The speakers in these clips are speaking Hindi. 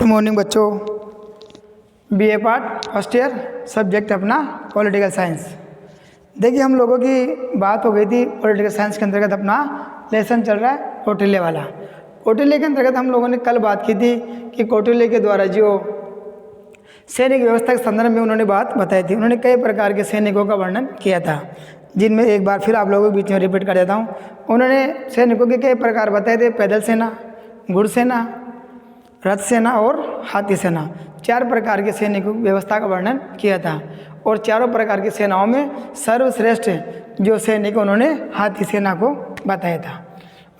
गुड मॉर्निंग बच्चों। BA part first year, subject अपना पॉलिटिकल साइंस। देखिए हम लोगों की बात हो गई थी पॉलिटिकल साइंस के अंतर्गत अपना लेसन चल रहा है कौटिल्य वाला। कौटिल्य के अंतर्गत हम लोगों ने कल बात की थी कि कौटिल्य के द्वारा जो सैनिक व्यवस्था के संदर्भ में उन्होंने बात बताई थी। उन्होंने कई प्रकार के सैनिकों का वर्णन किया था, जिनमें एक बार फिर आप लोगों के बीच में रिपीट कर देता हूँ। उन्होंने सैनिकों के कई प्रकार बताए थे, पैदल सेना, घुड़सेना, रथ सेना और हाथी सेना। 4 प्रकार के सैनिक व्यवस्था का वर्णन किया था और चारों प्रकार की सेनाओं में सर्वश्रेष्ठ जो सैनिक उन्होंने हाथी सेना को बताया था।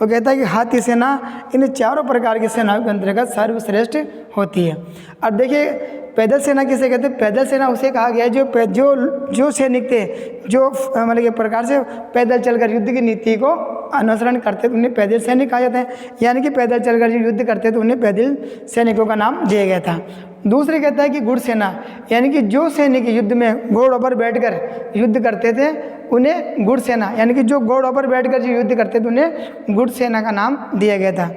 वो कहता है कि हाथी सेना इन चारों प्रकार की सेनाओं के अंतर्गत सर्वश्रेष्ठ होती है। अब देखिए पैदल सेना किसे कहते हैं? पैदल सेना उसे कहा गया जो सैनिक थे जो मतलब एक प्रकार से पैदल चलकर युद्ध की नीति को अनुसरण करते थे, उन्हें पैदल सैनिक कहा जाता है। यानी कि पैदल चलकर जो युद्ध करते थे उन्हें पैदल सैनिकों का नाम दिया गया था। दूसरे कहता है कि घुड़ सेना, यानी कि जो सैनिक युद्ध में घोड़ों पर बैठकर युद्ध करते थे उन्हें घुड़ सेना, यानी कि जो घोड़ों पर बैठकर जो युद्ध करते थे उन्हें घुड़ सेना का नाम दिया गया था।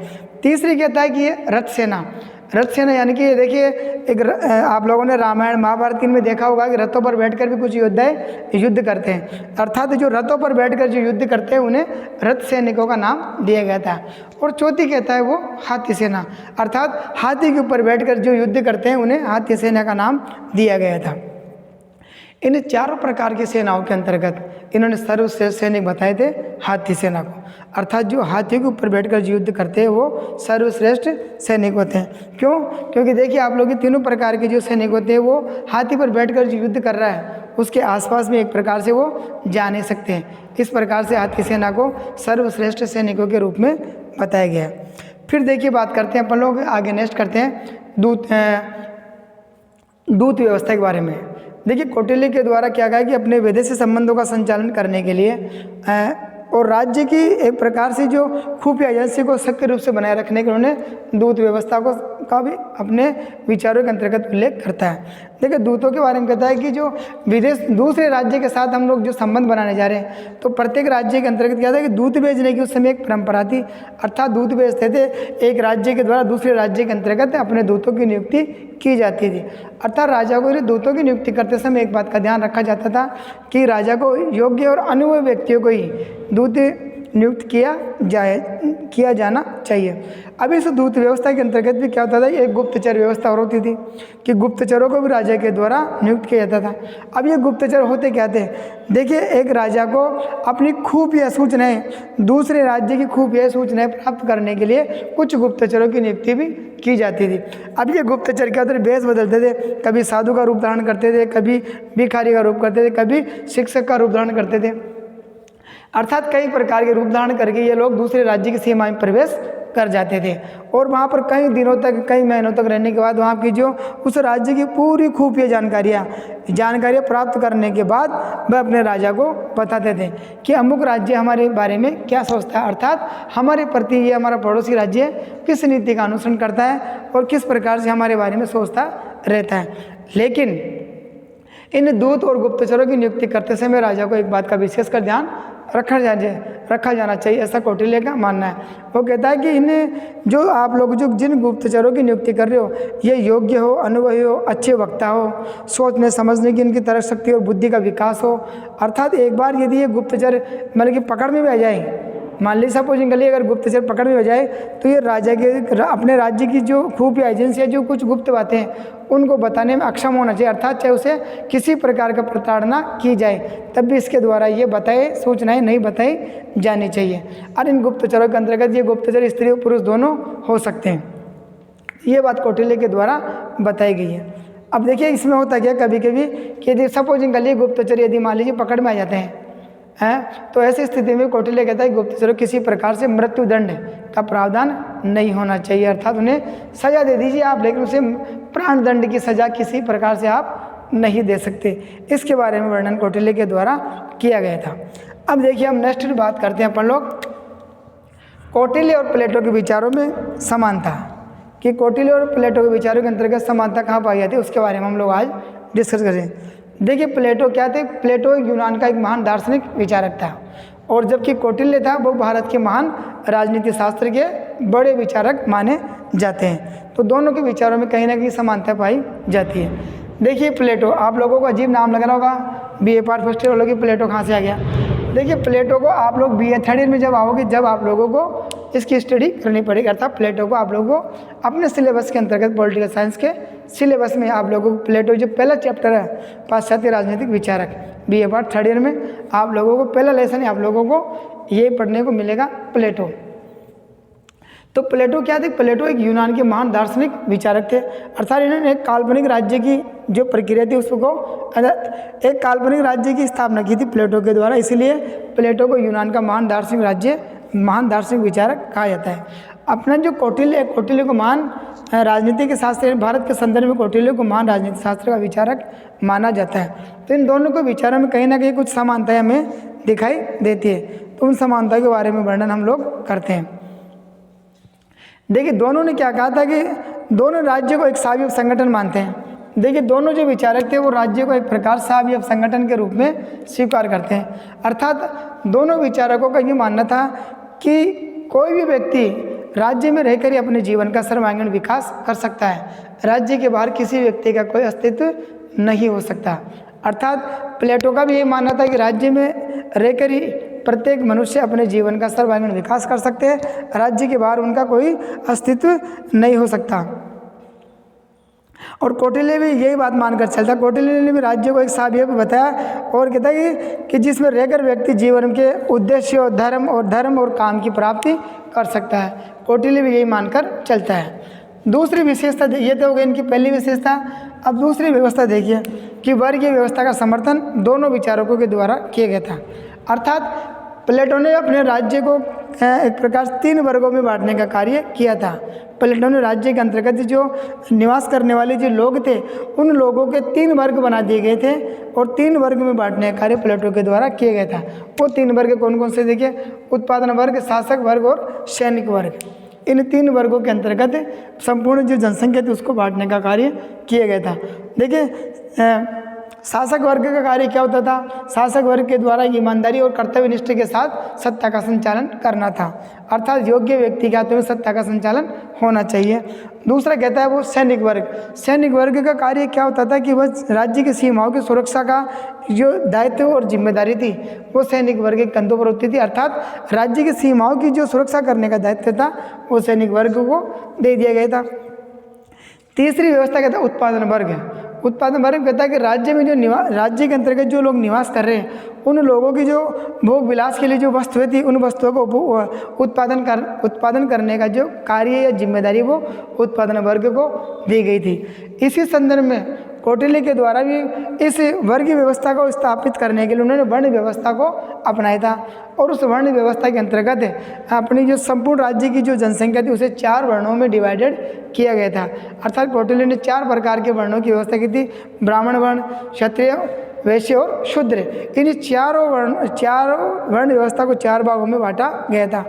तीसरी कहता है कि रथ सेना। रथ सेना यानी कि देखिए आप लोगों ने रामायण महाभारत में देखा होगा कि रथों पर बैठकर भी कुछ योद्धा युद्ध करते हैं, अर्थात जो रथों पर बैठकर जो युद्ध करते हैं उन्हें रथ सैनिकों का नाम दिया गया था। और चौथी कहता है वो हाथी सेना, अर्थात हाथी के ऊपर बैठकर जो युद्ध करते हैं उन्हें हाथी सेना का नाम दिया गया था। इन चारों प्रकार की सेनाओं के अंतर्गत इन्होंने सर्वश्रेष्ठ सैनिक बताए थे हाथी सेना को, अर्थात जो हाथी के ऊपर बैठकर जो युद्ध करते हैं वो सर्वश्रेष्ठ सैनिक होते हैं। क्यों? क्योंकि देखिए आप लोग तीनों प्रकार के जो सैनिक होते हैं वो हाथी पर बैठकर जो युद्ध कर रहा है उसके आसपास में एक प्रकार से वो जा नहीं सकते हैं। इस प्रकार से हाथी सेना को सर्वश्रेष्ठ सैनिकों के रूप में बताया गया है। फिर देखिए बात करते हैं अपन लोग आगे, नेक्स्ट करते हैं दूत व्यवस्था के बारे में। देखिए कौटिल्य के द्वारा क्या कहा कि अपने विदेशी संबंधों का संचालन करने के लिए और राज्य की एक प्रकार से जो खुफिया एजेंसी को सक्रिय रूप से बनाए रखने के लिए उन्होंने दूत व्यवस्था का भी अपने विचारों के अंतर्गत उल्लेख करता है। देखिए दूतों के बारे में कहता है कि जो विदेश दूसरे राज्य के साथ हम लोग जो संबंध बनाने जा रहे हैं तो प्रत्येक राज्य के अंतर्गत क्या था कि दूत भेजने की उस समय एक परंपरा थी, अर्थात दूत भेजते थे एक राज्य के द्वारा दूसरे राज्य के अंतर्गत अपने दूतों की नियुक्ति की जाती थी। अर्थात राजा को दूतों की नियुक्ति करते समय एक बात का ध्यान रखा जाता था कि राजा को योग्य और अनुभवी व्यक्तियों को ही दूत नियुक्त किया जाना चाहिए। अब इस दूत व्यवस्था के अंतर्गत भी क्या होता था, एक गुप्तचर व्यवस्था और होती थी कि गुप्तचरों को भी राजा के द्वारा नियुक्त किया जाता था। अब ये गुप्तचर होते क्या थे? देखिए एक राजा को अपनी खुफिया सूचनाएं, दूसरे राज्य की खुफिया सूचनाएं प्राप्त करने के लिए कुछ गुप्तचरों की नियुक्ति भी की जाती थी। अब ये गुप्तचर क्या होते थे? भेष बदलते थे, कभी साधु का रूप धारण करते थे, कभी भिखारी का रूप करते थे, कभी शिक्षक का रूप धारण करते थे, अर्थात कई प्रकार के रूप धारण करके ये लोग दूसरे राज्य की सीमा में प्रवेश कर जाते थे और वहाँ पर कई दिनों तक, कई महीनों तक रहने के बाद वहाँ की जो उस राज्य की पूरी खुफिया जानकारियाँ प्राप्त करने के बाद वह अपने राजा को बताते थे कि अमुक राज्य हमारे बारे में क्या सोचता है, अर्थात हमारे प्रति ये हमारा पड़ोसी राज्य किस नीति का अनुसरण करता है और किस प्रकार से हमारे बारे में सोचता रहता है। लेकिन इन दूत और गुप्तचरों की नियुक्ति करते समय राजा को एक बात का विशेषकर ध्यान रखा जाना चाहिए, ऐसा कौटिल्य का मानना है। वो कहता है कि इन्हें जो आप लोग जो जिन गुप्तचरों की नियुक्ति कर रहे हो ये योग्य हो, अनुभवी हो, अच्छे वक्ता हो, सोचने समझने की इनकी तर्क शक्ति और बुद्धि का विकास हो। अर्थात एक बार यदि ये गुप्तचर मतलब कि पकड़ में भी आ जाए, मान ली सपोजिंग के लिए अगर गुप्तचर पकड़ में आ जाए तो ये राजा के अपने राज्य की जो खुफिया एजेंसियाँ जो कुछ गुप्त बातें हैं उनको बताने में अक्षम होना चाहिए, अर्थात चाहे उसे किसी प्रकार का प्रताड़ना की जाए तब भी इसके द्वारा ये बताए सूचनाएं नहीं बताई जानी चाहिए। और इन गुप्तचरों के अंतर्गत ये गुप्तचर स्त्री और पुरुष दोनों हो सकते हैं, ये बात कौटिल्य के द्वारा बताई गई है। अब देखिए इसमें होता क्या कभी कभी कि यदि सपोजिंग के लिए गुप्तचर यदि मान लीजिए पकड़ में आ जाते हैं तो ऐसी स्थिति में कौटिल्य कहता है गुप्तचरों किसी प्रकार से मृत्यु दंड का प्रावधान नहीं होना चाहिए, अर्थात उन्हें सजा दे दीजिए आप, लेकिन उसे प्राण दंड की सजा किसी प्रकार से आप नहीं दे सकते। इसके बारे में वर्णन कौटिल्य के द्वारा किया गया था। अब देखिए हम नेक्स्ट बात करते हैं अपन लोग कौटिल्य और प्लेटो के विचारों में समानता, कि कौटिल्य और प्लेटो के विचारों के अंतर्गत समानता कहाँ पाई जाती है उसके बारे में हम लोग आज डिस्कस करें। देखिए प्लेटो क्या थे? प्लेटो यूनान का एक महान दार्शनिक विचारक था और जबकि कौटिल्य था वो भारत के महान राजनीति शास्त्र के बड़े विचारक माने जाते हैं। तो दोनों के विचारों में कहीं ना कहीं समानता पाई जाती है। देखिए प्लेटो, आप लोगों को अजीब नाम लग रहा होगा, BA पार्ट फर्स्ट ईयर वालों की प्लेटो कहाँ से आ गया। देखिए प्लेटो को आप लोग BA थर्ड ईयर में जब आओगे, जब आप लोगों को इसकी स्टडी करनी पड़ेगी, अर्थात प्लेटो को आप लोगों को अपने सिलेबस के अंतर्गत पॉलिटिकल साइंस के सिलेबस में आप लोगों को प्लेटो जो पहला चैप्टर है पाश्चात्य राजनीतिक विचारक, BA पार्ट थर्ड ईयर में आप लोगों को पहला लेसन आप लोगों को ये पढ़ने को मिलेगा प्लेटो। तो प्लेटो क्या थे, प्लेटो एक यूनान के महान दार्शनिक विचारक थे, अर्थात इन्होंने एक काल्पनिक राज्य की जो प्रक्रिया थी उसको एक काल्पनिक राज्य की स्थापना की थी प्लेटो के द्वारा, इसीलिए प्लेटो को यूनान का महान दार्शनिक विचारक कहा जाता है। अपना जो कौटिल्य को महान राजनीति के शास्त्र, भारत के संदर्भ में कौटिल्य को महान राजनीति शास्त्र का विचारक माना जाता है। तो इन दोनों के विचारों में कहीं ना कहीं कुछ समानताएं हमें दिखाई देती है, तो उन समानता के बारे में वर्णन हम लोग करते हैं। देखिए दोनों ने क्या कहा था कि दोनों राज्य को एक सावयव संगठन मानते हैं। देखिए दोनों जो विचारक थे वो राज्य को एक प्रकार सावयव संगठन के रूप में स्वीकार करते हैं, अर्थात दोनों विचारकों का ये मानना था कि कोई भी व्यक्ति राज्य में रहकर ही अपने जीवन का सर्वांगीण विकास कर सकता है, राज्य के बाहर किसी व्यक्ति का कोई अस्तित्व नहीं हो सकता। अर्थात प्लेटो का भी ये मानना था कि राज्य में रहकर ही प्रत्येक मनुष्य अपने जीवन का सर्वांगीण विकास कर सकते हैं, राज्य के बाहर उनका कोई अस्तित्व नहीं हो सकता। और कौटिल्य भी यही बात मानकर चलता। कौटिल्य ने भी राज्य को एक सावयव बताया और कहता है कि जिसमें रहकर व्यक्ति जीवन के उद्देश्य और धर्म और काम की प्राप्ति कर सकता है। कौटिल्य भी यही मानकर चलता है। दूसरी विशेषता ये तो हो गई इनकी पहली विशेषता। अब दूसरी व्यवस्था देखिए कि वर्गीय व्यवस्था का समर्थन दोनों विचारकों के द्वारा किया गया था, अर्थात प्लेटो ने अपने राज्य को एक प्रकार से 3 वर्गों में बांटने का कार्य किया था। प्लेटो ने राज्य के अंतर्गत जो निवास करने वाले जो लोग थे उन लोगों के 3 वर्ग बना दिए गए थे और 3 वर्ग में बांटने का कार्य प्लेटो के द्वारा किया गया था। वो 3 वर्ग कौन कौन से देखिए, उत्पादन वर्ग, शासक वर्ग और सैनिक वर्ग। इन 3 वर्गों के अंतर्गत संपूर्ण जो जनसंख्या थी उसको बांटने का कार्य किया गया था। देखिए शासक वर्ग का कार्य क्या होता था, शासक वर्ग के द्वारा ईमानदारी और कर्तव्यनिष्ठ के साथ सत्ता का संचालन करना था, अर्थात योग्य व्यक्ति के हाथों में सत्ता का संचालन होना चाहिए। दूसरा कहता है वो सैनिक वर्ग का कार्य क्या होता था कि वह राज्य की सीमाओं की सुरक्षा का जो दायित्व और जिम्मेदारी थी वो सैनिक वर्ग के कंधों पर होती थी, अर्थात राज्य की सीमाओं की जो सुरक्षा करने का दायित्व था वो सैनिक वर्ग को दे दिया गया था। तीसरी व्यवस्था कहता है उत्पादन वर्ग कहता है कि राज्य में जो राज्य के अंतर्गत जो लोग निवास कर रहे हैं उन लोगों की जो भोग विलास के लिए जो वस्तुएं थी उन वस्तुओं को उत्पादन करने का जो कार्य या जिम्मेदारी वो उत्पादन वर्ग को दी गई थी। इसी संदर्भ में कौटिल्य के द्वारा भी इस वर्गीय व्यवस्था को स्थापित करने के लिए उन्होंने वर्ण व्यवस्था को अपनाया था और उस वर्ण व्यवस्था के अंतर्गत अपनी जो संपूर्ण राज्य की जो जनसंख्या थी उसे 4 वर्णों में डिवाइडेड किया गया था, अर्थात कौटिल्य ने 4 प्रकार के वर्णों की व्यवस्था की थी, ब्राह्मण वर्ण, क्षत्रिय, वैश्य और शूद्र। इन चारों वर्ण व्यवस्था को 4 भागों में बांटा गया था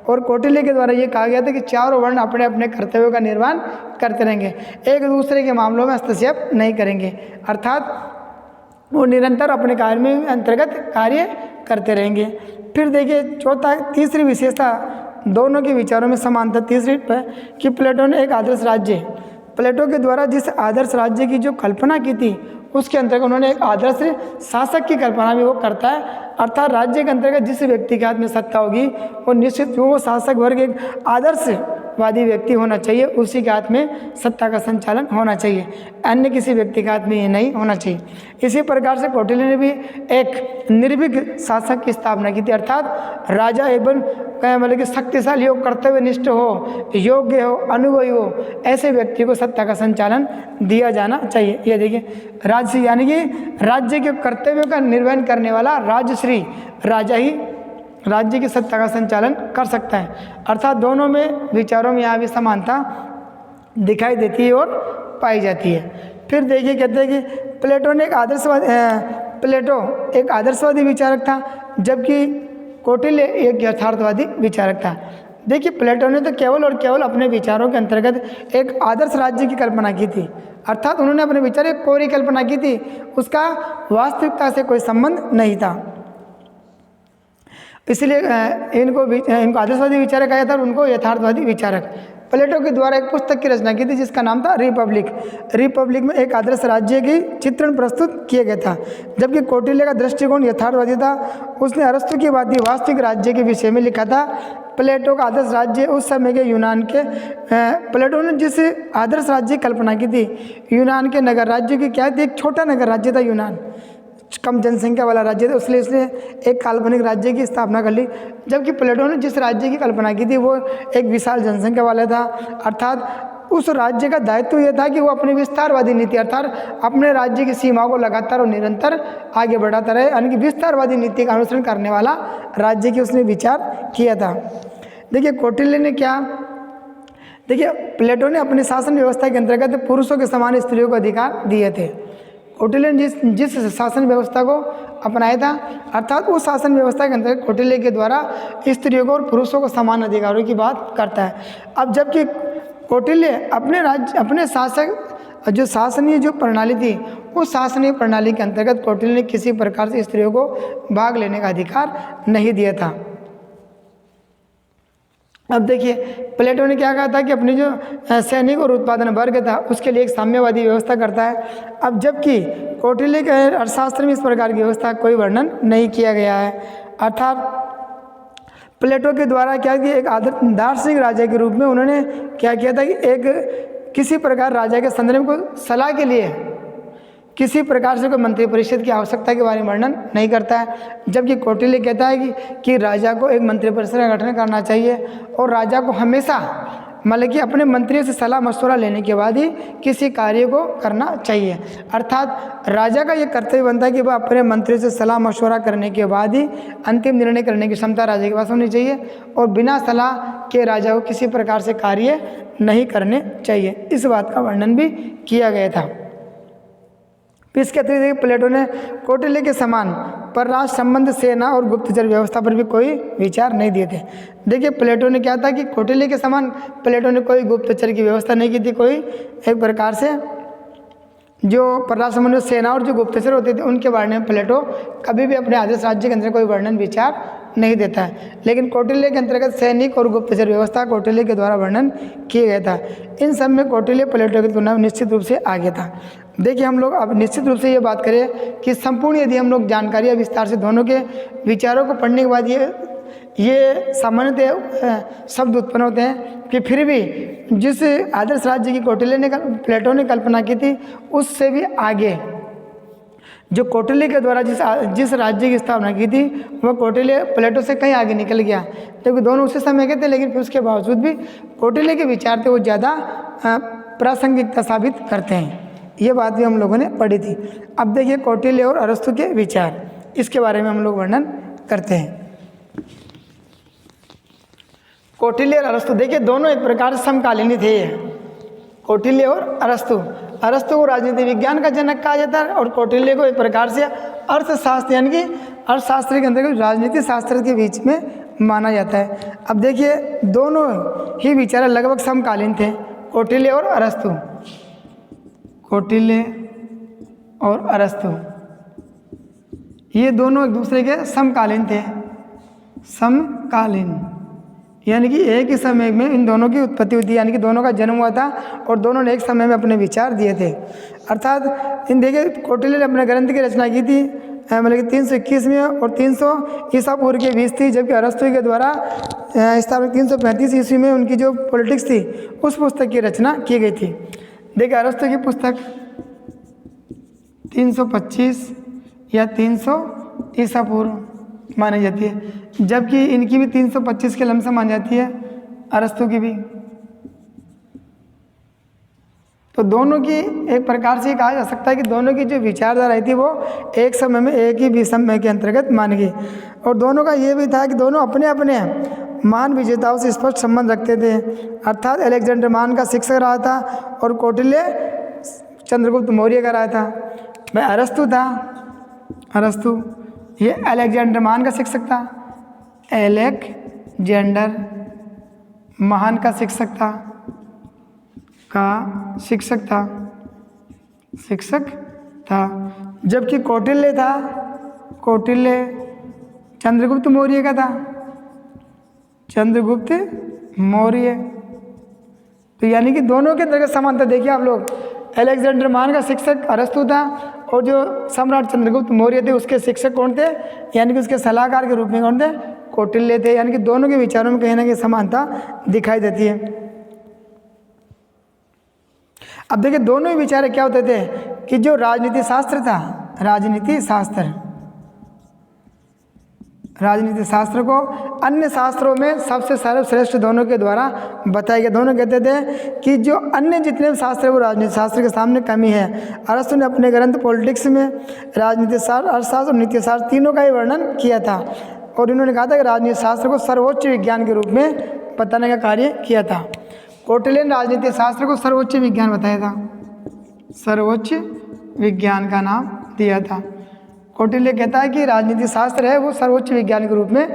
और कौटिल्य के द्वारा ये कहा गया था कि चारों वर्ण अपने अपने कर्तव्यों का निर्वहन करते रहेंगे, एक दूसरे के मामलों में हस्तक्षेप नहीं करेंगे, अर्थात वो निरंतर अपने कार्य में अंतर्गत कार्य करते रहेंगे। फिर देखिए तीसरी विशेषता दोनों के विचारों में समानता तीसरी पर कि प्लेटो ने एक आदर्श राज्य, प्लेटो के द्वारा जिस आदर्श राज्य की जो कल्पना की थी उसके अंतर्गत उन्होंने एक आदर्श शासक की कल्पना भी वो करता है, अर्थात राज्य के अंतर्गत जिस व्यक्ति के हाथ में सत्ता होगी वो निश्चित वो शासक वर्ग एक आदर्शवादी व्यक्ति होना चाहिए, उसी के हाथ में सत्ता का संचालन होना चाहिए, अन्य किसी व्यक्ति के हाथ में ये नहीं होना चाहिए। इसी प्रकार से कौटिल्य ने भी एक निर्भीक शासक की स्थापना की थी, अर्थात राजा एवं मतलब कि शक्तिशाली हो, कर्तव्यनिष्ठ हो, योग्य हो, अनुभवी हो, ऐसे व्यक्ति को सत्ता का संचालन दिया जाना चाहिए। ये देखिए राज्य यानी कि राज्य के कर्तव्यों का निर्वहन करने वाला राजश्री राजा ही राज्य की सत्ता का संचालन कर सकता है, अर्थात दोनों में विचारों में यहाँ भी समानता दिखाई देती है और पाई जाती है। फिर देखिए कहते हैं कि प्लेटो एक आदर्शवादी विचारक था जबकि कौटिल्य एक यथार्थवादी विचारक था। देखिए प्लेटो ने तो केवल और केवल अपने विचारों के अंतर्गत एक आदर्श राज्य की कल्पना की थी, अर्थात उन्होंने अपने विचार एक कोरी कल्पना की थी, उसका वास्तविकता से कोई संबंध नहीं था, इसलिए इनको आदर्शवादी विचारक कहा जाता है और उनको यथार्थवादी विचारक। प्लेटो के द्वारा एक पुस्तक की रचना की थी जिसका नाम था रिपब्लिक। रिपब्लिक में एक आदर्श राज्य की चित्रण प्रस्तुत किया गया था, जबकि कौटिल्य का दृष्टिकोण यथार्थवादी था। उसने अरस्तु की बात वास्तविक राज्य के विषय में लिखा था। प्लेटो का आदर्श राज्य उस समय के यूनान के प्लेटो ने जिस आदर्श राज्य की कल्पना की थी यूनान के नगर राज्य की क्या थी, एक छोटा नगर राज्य था यूनान, कम जनसंख्या वाला राज्य था, इसलिए उसने एक काल्पनिक राज्य की स्थापना कर ली। जबकि प्लेटो ने जिस राज्य की कल्पना की थी वो एक विशाल जनसंख्या वाला था, अर्थात उस राज्य का दायित्व यह था कि वो अपनी विस्तारवादी नीति अर्थात अपने राज्य की सीमा को लगातार और निरंतर आगे बढ़ाता रहे, यानी कि विस्तारवादी नीति का अनुसरण करने वाला राज्य की उसने विचार किया था। देखिए कौटिल्य ने क्या, देखिए प्लेटो ने अपनी शासन व्यवस्था के अंतर्गत पुरुषों के समान स्त्रियों को अधिकार दिए थे। कौटिल्य ने जिस शासन व्यवस्था को अपनाया था, अर्थात उस शासन व्यवस्था के अंतर्गत कौटिल्य के द्वारा स्त्रियों को और पुरुषों को समान अधिकारों की बात करता है। अब जबकि कौटिल्य अपने शासक जो शासनीय जो प्रणाली थी उस शासनीय प्रणाली के अंतर्गत कौटिल्य ने किसी प्रकार से स्त्रियों को भाग लेने का अधिकार नहीं दिया था। अब देखिए प्लेटो ने क्या कहा था कि अपनी जो सैनिक और उत्पादन वर्ग था उसके लिए एक साम्यवादी व्यवस्था करता है। अब जबकि कौटिल्य के अर्थशास्त्र में इस प्रकार की व्यवस्था कोई वर्णन नहीं किया गया है, अर्थात प्लेटो के द्वारा क्या कि एक दार्शनिक राजा के रूप में उन्होंने क्या किया था कि एक किसी प्रकार राजा के संदर्भ को सलाह के लिए किसी प्रकार से कोई मंत्री परिषद की आवश्यकता के बारे में वर्णन नहीं करता है, जबकि कौटिल्य कहता है कि राजा को एक मंत्री परिषद का गठन करना चाहिए और राजा को हमेशा मतलब कि अपने मंत्रियों से सलाह मशवरा लेने के बाद ही किसी कार्य को करना चाहिए। अर्थात राजा का ये कर्तव्य बनता है कि वह अपने मंत्रियों से सलाह मशवरा करने के बाद ही अंतिम निर्णय करने की क्षमता राजा के पास होनी चाहिए और बिना सलाह के राजा को किसी प्रकार से कार्य नहीं करने चाहिए। इस बात का वर्णन भी किया गया था। इसके अतिरिक्त प्लेटो ने कौटिल्य के समान परराष्ट्र संबंध, सेना और गुप्तचर व्यवस्था पर भी कोई विचार नहीं दिए थे। देखिए प्लेटो ने क्या था कि कौटिल्य के समान प्लेटो ने कोई गुप्तचर की व्यवस्था नहीं की थी, कोई एक प्रकार से जो परराष्ट्र संबंध, सेना और जो गुप्तचर होते थे उनके बारे में प्लेटो कभी भी अपने आदर्श राज्य के अंदर कोई वर्णन विचार नहीं देता है। लेकिन कौटिल्य के अंतर्गत सैनिक और गुप्तचर व्यवस्था कौटिल्य के द्वारा वर्णन किया गया था। इन सब में कौटिल्य प्लेटो की तुलना में निश्चित रूप से आगे था। देखिए हम लोग अब निश्चित रूप से ये बात करें कि संपूर्ण यदि हम लोग जानकारी या विस्तार से दोनों के विचारों को पढ़ने के बाद ये सामान्यतः शब्द उत्पन्न होते हैं कि फिर भी जिस आदर्श राज्य की प्लेटो ने कल्पना की थी उससे भी आगे जो कौटिल्य के द्वारा जिस राज्य की स्थापना की थी वह कौटिल्य प्लेटो से कहीं आगे निकल गया, क्योंकि दोनों उसी समय के थे, लेकिन फिर उसके बावजूद भी कौटिल्य के विचार थे वो ज़्यादा प्रासंगिकता साबित करते हैं। ये बात भी हम लोगों ने पढ़ी थी। अब देखिए कौटिल्य और अरस्तु के विचार, इसके बारे में हम लोग वर्णन करते हैं। कौटिल्य और अरस्तु देखिए दोनों एक प्रकार से समकालीन ही थे। कौटिल्य और अरस्तु, अरस्तु को राजनीति विज्ञान का जनक कहा जाता है और कौटिल्य को एक प्रकार से अर्थशास्त्र यानी कि अर्थशास्त्र के अंदर राजनीति शास्त्र के बीच में माना जाता है। अब देखिए दोनों ही विचार लगभग समकालीन थे, कौटिल्य और अरस्तु। कौटिल्य और अरस्तु ये दोनों एक दूसरे के समकालीन थे, समकालीन यानी कि एक ही समय में इन दोनों की उत्पत्ति हुई थी, यानी कि दोनों का जन्म हुआ था और दोनों ने एक समय में अपने विचार दिए थे। अर्थात इन देखिए कौटिल्य ने अपने ग्रंथ की रचना की थी मतलब कि 321 में और 300 ईसा पूर्व के बीच थी, जबकि अरस्तु के द्वारा स्थापित 335 ईस्वी में उनकी जो पॉलिटिक्स थी उस पुस्तक की रचना की गई थी। देखिए अरस्तु की पुस्तक 325 या 300 ईसा पूर्व मानी जाती है, जबकि इनकी भी 325 के लमसम मानी जाती है, अरस्तु की भी। तो दोनों की एक प्रकार से कहा जा सकता है कि दोनों की जो विचारधारा थी वो एक समय में एक ही विषय के अंतर्गत मानी गई और दोनों का ये भी था कि दोनों अपने अपने महान विजेताओं से स्पष्ट संबंध रखते थे। अर्थात अलेक्जेंडर महान का शिक्षक रहा था और कौटिल्य चंद्रगुप्त मौर्य का रहा था। मैं अरस्तु था, अरस्तु ये अलेक्जेंडर महान का शिक्षक था, अलेक्जेंडर महान का शिक्षक था, जबकि कौटिल्य चंद्रगुप्त मौर्य का था, चंद्रगुप्त मौर्य तो यानी कि दोनों के अंतर्गत समानता देखिए आप लोग। अलेक्जेंडर महान का शिक्षक अरस्तु था और जो सम्राट चंद्रगुप्त मौर्य थे उसके शिक्षक कौन थे, यानी कि उसके सलाहकार के रूप में कौन थे, कौटिल्य थे। यानी कि दोनों के विचारों में कहीं ना कहीं समानता दिखाई देती है। अब देखिए दोनों ही विचार क्या होते थे कि जो राजनीति शास्त्र था, राजनीति शास्त्र को अन्य शास्त्रों में सबसे सर्वश्रेष्ठ दोनों के द्वारा बताया गया। दोनों कहते थे कि जो अन्य जितने भी शास्त्र है वो राजनीति शास्त्र के सामने कमी है। अरस्तु ने अपने ग्रंथ पॉलिटिक्स में राजनीति शास्त्र, अर्थशास्त्र और नीति शास्त्र तीनों का ही वर्णन किया था और इन्होंने कहा था कि राजनीति शास्त्र को सर्वोच्च विज्ञान के रूप में बताने का कार्य किया था। कौटिल्य ने राजनीति शास्त्र को सर्वोच्च विज्ञान बताया था, सर्वोच्च विज्ञान का नाम दिया था। कौटिल्य कहता है कि राजनीति शास्त्र है वो सर्वोच्च विज्ञान के रूप में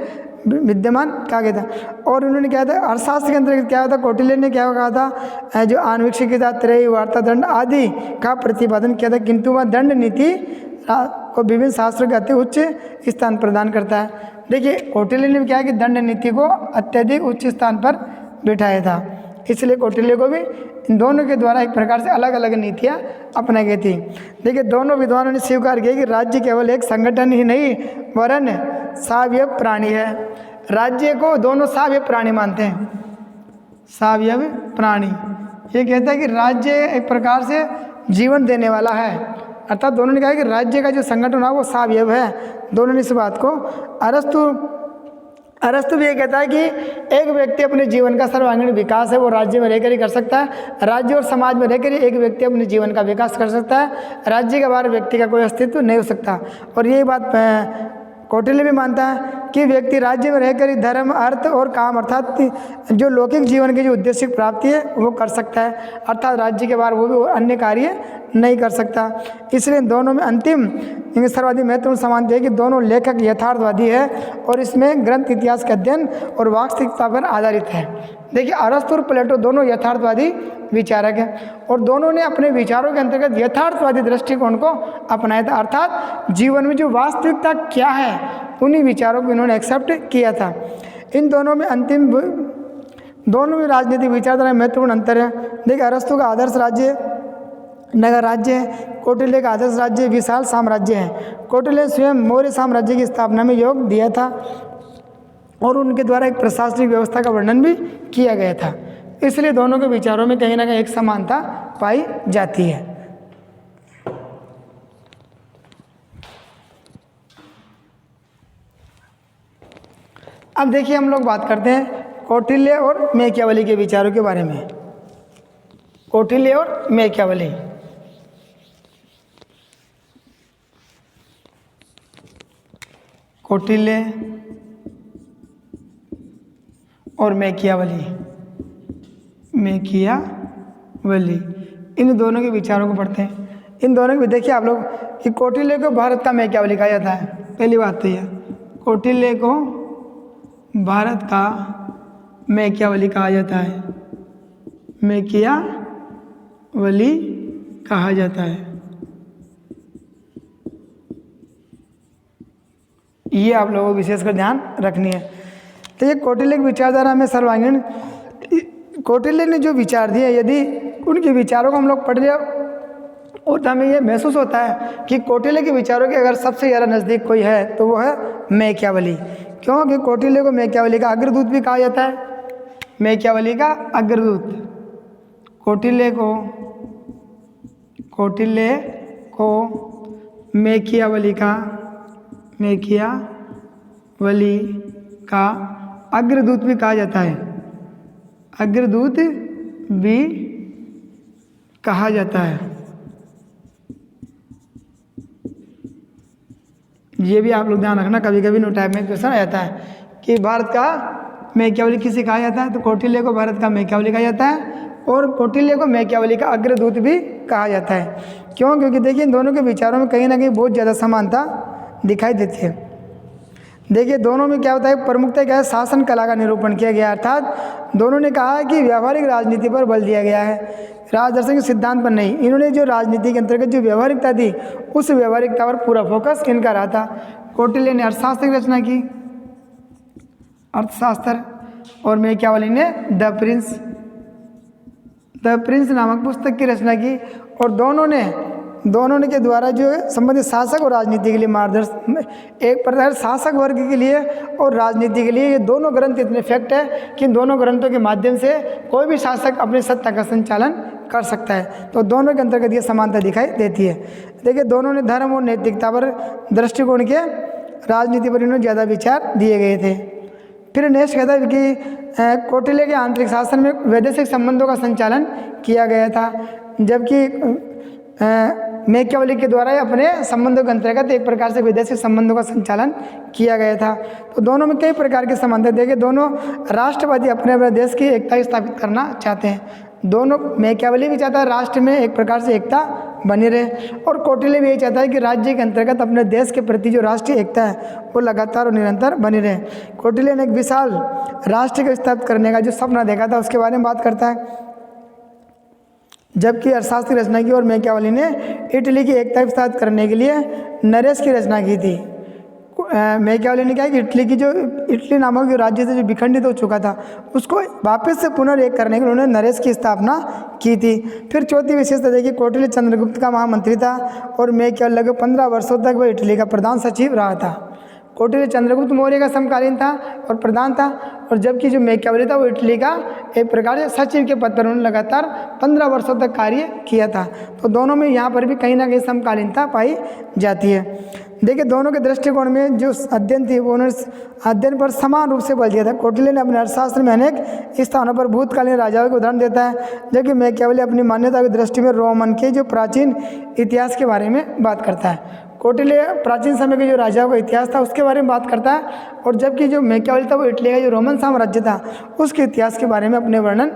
विद्यमान कहा गया था। और उन्होंने क्या था अर्थशास्त्र के अंतर्गत क्या होता, कौटिल्य ने क्या कहा था, जो आन्वीक्षिकता, त्रयी, वार्ता, दंड आदि का प्रतिपादन किया था, किंतु वह दंड नीति को विभिन्न शास्त्रों के अति उच्च स्थान प्रदान करता है। देखिए कौटिल्य ने क्या कि दंड नीति को अत्यधिक उच्च स्थान पर बिठाया था, इसलिए कौटिल्य को भी इन दोनों के द्वारा एक प्रकार से अलग अलग नीतियाँ अपनाई गई थी। देखिए दोनों विद्वानों ने स्वीकार किया कि राज्य केवल एक संगठन ही नहीं वरन सावयव प्राणी है। राज्य को दोनों सावयव प्राणी मानते हैं, सावयव प्राणी। ये कहता है कि राज्य एक प्रकार से जीवन देने वाला है, अर्थात दोनों ने कहा कि राज्य का जो संगठन है वो सावयव है। दोनों ने इस बात को अरस्तु भी ये कहता है कि एक व्यक्ति अपने जीवन का सर्वांगीण विकास है वो राज्य में रहकर ही कर सकता है। राज्य और समाज में रहकर ही एक व्यक्ति अपने जीवन का विकास कर सकता है, राज्य के बाहर व्यक्ति का कोई अस्तित्व नहीं हो सकता। और यही बात कौटिल्य भी मानता है कि व्यक्ति राज्य में रहकर ही धर्म, अर्थ और काम अर्थात जो लौकिक जीवन की जो उद्देश्य की प्राप्ति है वो कर सकता है, अर्थात राज्य के बाहर वो भी अन्य कार्य नहीं कर सकता। इसलिए दोनों में अंतिम सर्वाधिक महत्वपूर्ण समानता है कि दोनों लेखक यथार्थवादी है और इसमें ग्रंथ इतिहास का अध्ययन और वास्तविकता पर आधारित है। देखिए अरस्तु और प्लेटो दोनों यथार्थवादी विचारक हैं और दोनों ने अपने विचारों के अंतर्गत यथार्थवादी दृष्टिकोण को अपनाया था, अर्थात जीवन में जो वास्तविकता क्या है उन्हीं विचारों को इन्होंने एक्सेप्ट किया था। इन दोनों में दोनों में राजनीतिक विचारधारा में महत्वपूर्ण अंतर है। देखिए अरस्तु का आदर्श राज्य नगर राज्य है, कौटिल्य का आदर्श राज्य विशाल साम्राज्य है। कौटिल्य स्वयं मौर्य साम्राज्य की स्थापना में योग दिया था और उनके द्वारा एक प्रशासनिक व्यवस्था का वर्णन भी किया गया था। इसलिए दोनों के विचारों में कहीं ना कहीं एक समानता पाई जाती है। अब देखिए हम लोग बात करते हैं कौटिल्य और मैकियावेली के विचारों के बारे में। कौटिल्य और मैकियावेली, कौटिल्य और मैकियावेली, इन दोनों के विचारों को पढ़ते हैं। इन दोनों के देखिए आप लोग कि कौटिल्य को भारत का मैकियावेली कहा जाता है। पहली बात तो यह कौटिल्य को भारत का मैकियावेली कहा जाता है, मैकियावेली कहा जाता है। ये आप लोगों को विशेषकर ध्यान रखनी है। तो ये कौटिल्य की विचारधारा में सर्वांगीण, कौटिल्य ने जो विचार दिए यदि उनके विचारों को हम लोग पढ़ लिया और हमें ये महसूस होता है कि कौटिल्य के विचारों के अगर सबसे ज़्यादा नज़दीक कोई है तो वो है मैकियावेली। क्योंकि कौटिल्य को मैकियावेली का अग्रदूत भी कहा जाता है, मैकियावेली का अग्रदूत। कौटिल्य को मैकियावेली का अग्रदूत भी कहा जाता है, अग्रदूत भी कहा जाता है। ये भी आप लोग ध्यान रखना, कभी कभी नो टाइप में क्वेश्चन आ जाता है कि भारत का मैकियावेली किसे कहा जाता है, तो कौटिल्य को भारत का मैकियावेली कहा जाता है और कौटिल्य को मैकियावेली का अग्रदूत भी कहा जाता है। क्यों? क्योंकि देखिए इन दोनों के विचारों में कहीं ना कहीं बहुत ज़्यादा समानता दिखाई देती है। देखिए दोनों में क्या होता है, प्रमुखता क्या है, शासन कला का निरूपण किया गया, अर्थात दोनों ने कहा है कि व्यावहारिक राजनीति पर बल दिया गया है, राजदर्शन के सिद्धांत पर नहीं। इन्होंने जो राजनीति के अंतर्गत जो व्यवहारिकता थी उस व्यवहारिकता पर पूरा फोकस इनका रहा था। कौटिल्य ने अर्थशास्त्र की रचना की, अर्थशास्त्र, और मैकियावेली ने द प्रिंस, द प्रिंस नामक पुस्तक की रचना की और दोनों ने के द्वारा जो है संबंधित शासक और राजनीति के लिए मार्गदर्शन, एक प्रकार शासक वर्ग के लिए और राजनीति के लिए ये दोनों ग्रंथ इतने इफेक्ट है कि इन दोनों ग्रंथों के माध्यम से कोई भी शासक अपनी सत्ता का संचालन कर सकता है। तो दोनों के अंतर्गत ये समानता दिखाई देती है। देखिए दोनों ने धर्म और नैतिकता पर दृष्टिकोण के, राजनीति पर इन्होंने ज़्यादा विचार दिए गए थे। फिर नेक्स्ट कहता है कि कौटिल्य के आंतरिक शासन में वैदेशिक संबंधों का संचालन किया गया था, जबकि मैकियावेली के द्वारा अपने संबंधों के अंतर्गत एक प्रकार से वैदेशिक संबंधों का संचालन किया गया था। तो दोनों में कई प्रकार के समानता देखे, दोनों राष्ट्रवादी अपने अपने देश की एकता स्थापित करना चाहते हैं। दोनों, मैकियावेली भी चाहता है राष्ट्र में एक प्रकार से एकता बनी रहे और कौटिल्य भी यही चाहता है कि राज्य के अंतर्गत अपने देश के प्रति जो राष्ट्रीय एकता है वो लगातार और निरंतर बनी रहे। कौटिल्य ने एक विशाल राष्ट्र को स्थापित करने का जो सपना देखा था उसके बारे में बात करता है, जबकि अर्थशास्त्र की रचना की और मैकियावेली ने इटली की एकता स्थापित करने के लिए नरेश की रचना की थी। मैकियावेली ने क्या है कि इटली नामक जो राज्य से जो विखंडित हो चुका था उसको वापस से पुनर्एक करने के लिए उन्होंने नरेश की स्थापना की थी। फिर चौथी विशेषता देखिए, कौटिल्य चंद्रगुप्त का महामंत्री था और मैकियावेली लगभग 15 वर्षों तक वह इटली का प्रधान सचिव रहा था। कौटिल्य चंद्रगुप्त मौर्य का समकालीन था और प्रधान था, और जबकि जो मैकियावेली था वो इटली का एक प्रकार से सचिव के पद पर उन्होंने लगातार 15 वर्षों तक कार्य किया था। तो दोनों में यहाँ पर भी कहीं ना कहीं समकालीनता पाई जाती है। देखिए दोनों के दृष्टिकोण में जो अध्ययन थी वो उन्होंने अध्ययन पर समान रूप से बल दिया था। कौटिल्य ने अपने अर्थशास्त्र में अनेक स्थानों पर भूतकालीन राजाओं के उदाहरण देता है, जबकि मैकियावेली अपनी मान्यता की दृष्टि में रोमन के जो प्राचीन इतिहास के बारे में बात करता है। कौटिल्य प्राचीन समय के जो राजाओं का इतिहास था उसके बारे में बात करता है, और जबकि जो मैकियावेली था वो इटली का जो रोमन साम्राज्य था उसके इतिहास के बारे में अपने वर्णन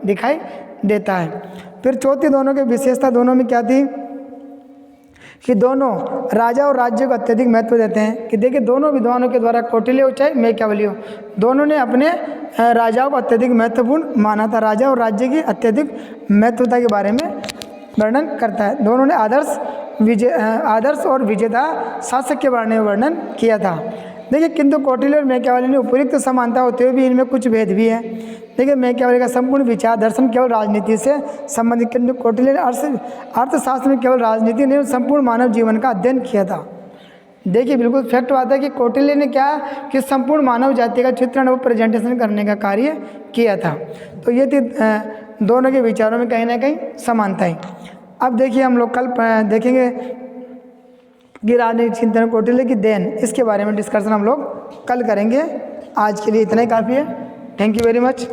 दिखाई देता है। फिर चौथी दोनों की विशेषता दोनों में क्या थी कि दोनों राजा और राज्य को अत्यधिक महत्व देते हैं। कि देखिए दोनों विद्वानों के द्वारा, कौटिल्य हो चाहे मैकियावेली हो, दोनों ने अपने राजाओं को अत्यधिक महत्वपूर्ण माना था। राजा और राज्य की अत्यधिक महत्वता के बारे में वर्णन करता है। दोनों ने आदर्श और विजेता शासक के बारे में वर्णन किया था। देखिए किंतु कौटिल्य और मैकियावेली ने उपयुक्त समानता होते हुए भी इनमें कुछ भेद भी है। देखिए मैकियावेली का संपूर्ण विचार दर्शन केवल राजनीति से संबंधित, किंतु कौटिल्य ने अर्थशास्त्र में केवल राजनीति नहीं संपूर्ण मानव जीवन का अध्ययन किया था। देखिए बिल्कुल फैक्ट बात है कि कौटिल्य ने क्या कि संपूर्ण मानव जाति का चित्रण और प्रेजेंटेशन करने का कार्य किया था। तो ये थी दोनों के विचारों में कहीं ना कहीं समानताएं। अब देखिए हम लोग कल देखेंगे कि राजनीतिक चिंतन कौटिल्य की देन, इसके बारे में डिस्कशन हम लोग कल करेंगे। आज के लिए इतना ही काफ़ी है। Thank you very much.